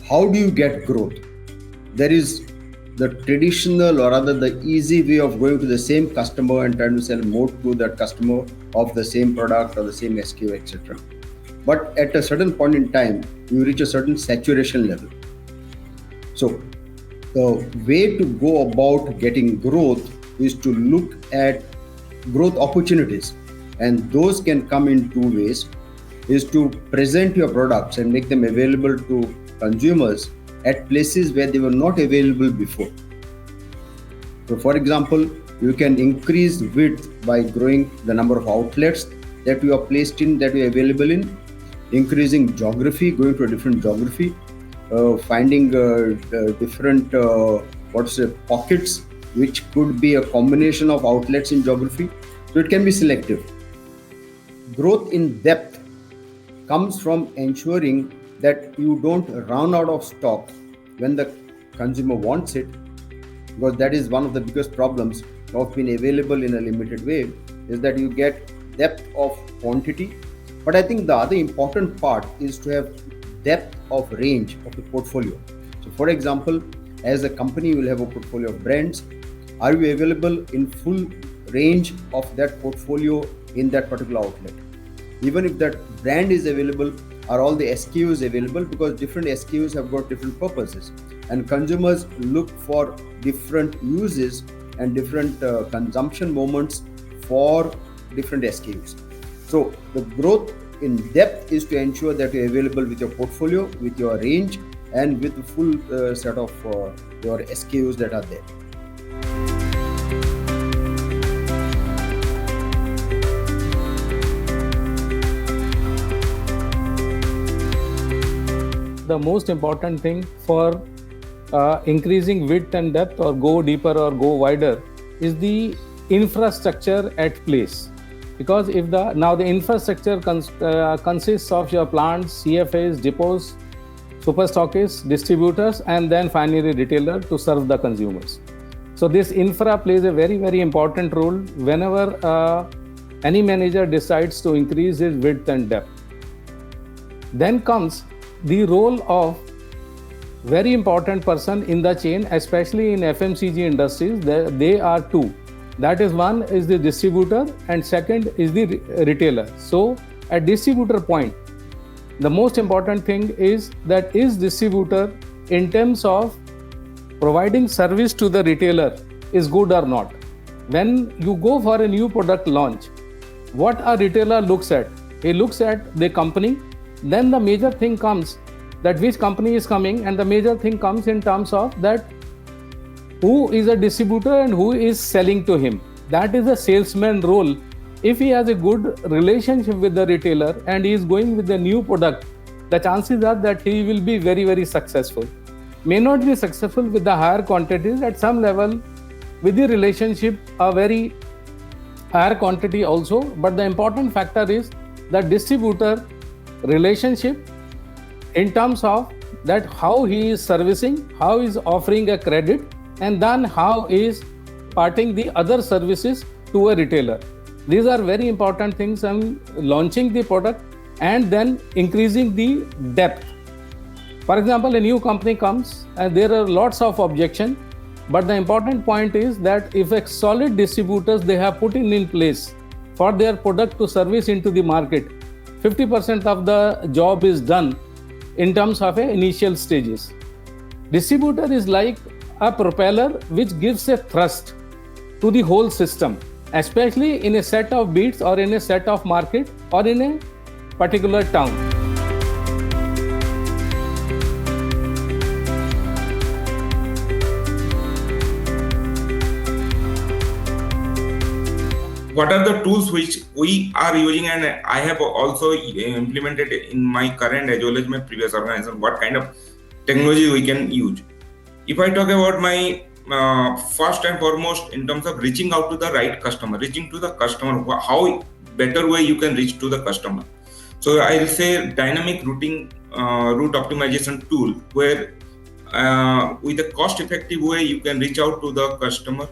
how do you get growth? There is the traditional or rather the easy way of going to the same customer and trying to sell more to that customer of the same product or the same SKU, etc. But at a certain point in time, you reach a certain saturation level. So the way to go about getting growth is to look at growth opportunities, and those can come in two ways. Is to present your products and make them available to consumers at places where they were not available before. So for example, you can increase width by growing the number of outlets that you are placed in, that you are available in, increasing geography, going to a different geography, finding different pockets which could be a combination of outlets in geography. So it can be selective. Growth in depth comes from ensuring that you don't run out of stock when the consumer wants it, because that is one of the biggest problems of being available in a limited way, is that you get depth of quantity. But I think the other important part is to have depth of range of the portfolio. So for example, as a company, you will have a portfolio of brands. Are you available in full range of that portfolio in that particular outlet? Even if that brand is available, are all the SKUs available? Because different SKUs have got different purposes, and consumers look for different uses and different consumption moments for different SKUs. So the growth in depth is to ensure that you're available with your portfolio, with your range, and with the full set of your SKUs that are there. The most important thing for increasing width and depth, or go deeper or go wider, is the infrastructure at place. Because if the infrastructure consists of your plants, CFAs, depots, super stockists, distributors, and then finally retailer to serve the consumers. So this infra plays a very, very important role whenever any manager decides to increase his width and depth. Then comes the role of very important person in the chain, especially in FMCG industries. They are two. That is, one is the distributor and second is the retailer. So at distributor point, the most important thing is that is distributor in terms of providing service to the retailer is good or not. When you go for a new product launch, what a retailer looks at? He looks at the company. Then the major thing comes that which company is coming, and the major thing comes in terms of that who is a distributor and who is selling to him. That is a salesman role. If he has a good relationship with the retailer and he is going with the new product, the chances are that he will be very, very successful. May not be successful with the higher quantities, at some level with the relationship a very higher quantity also, but the important factor is the distributor relationship in terms of that how he is servicing, how he is offering a credit, and then how he is parting the other services to a retailer. These are very important things in launching the product and then increasing the depth. For example, a new company comes and there are lots of objections, but the important point is that if a solid distributors they have put in place for their product to service into the market, 50% of the job is done in terms of initial stages. Distributor is like a propeller which gives a thrust to the whole system, especially in a set of beats or in a set of market or in a particular town. What are the tools which we are using, and I have also implemented in my current as well as my previous organization? What kind of technology we can use? If I talk about my first and foremost in terms of reaching out to the right customer, reaching to the customer, how better way you can reach to the customer. So I will say dynamic routing, route optimization tool, where with a cost effective way you can reach out to the customer.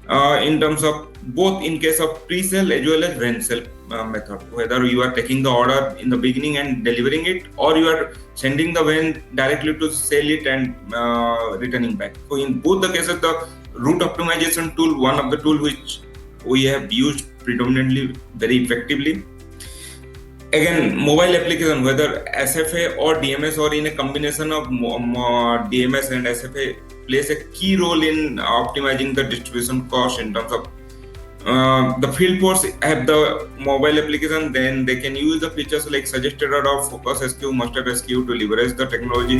in terms of both in case of pre-sale as well as when sale method, whether you are taking the order in the beginning and delivering it, or you are sending the van directly to sell it and returning back. So in both the cases, the route optimization tool, one of the tool which we have used predominantly very effectively. Again, mobile application, whether SFA or DMS or in a combination of DMS and SFA, plays a key role in optimizing the distribution cost in terms of the field force have the mobile application, then they can use the features like suggested order, focus SKU, mustard SKU to leverage the technology.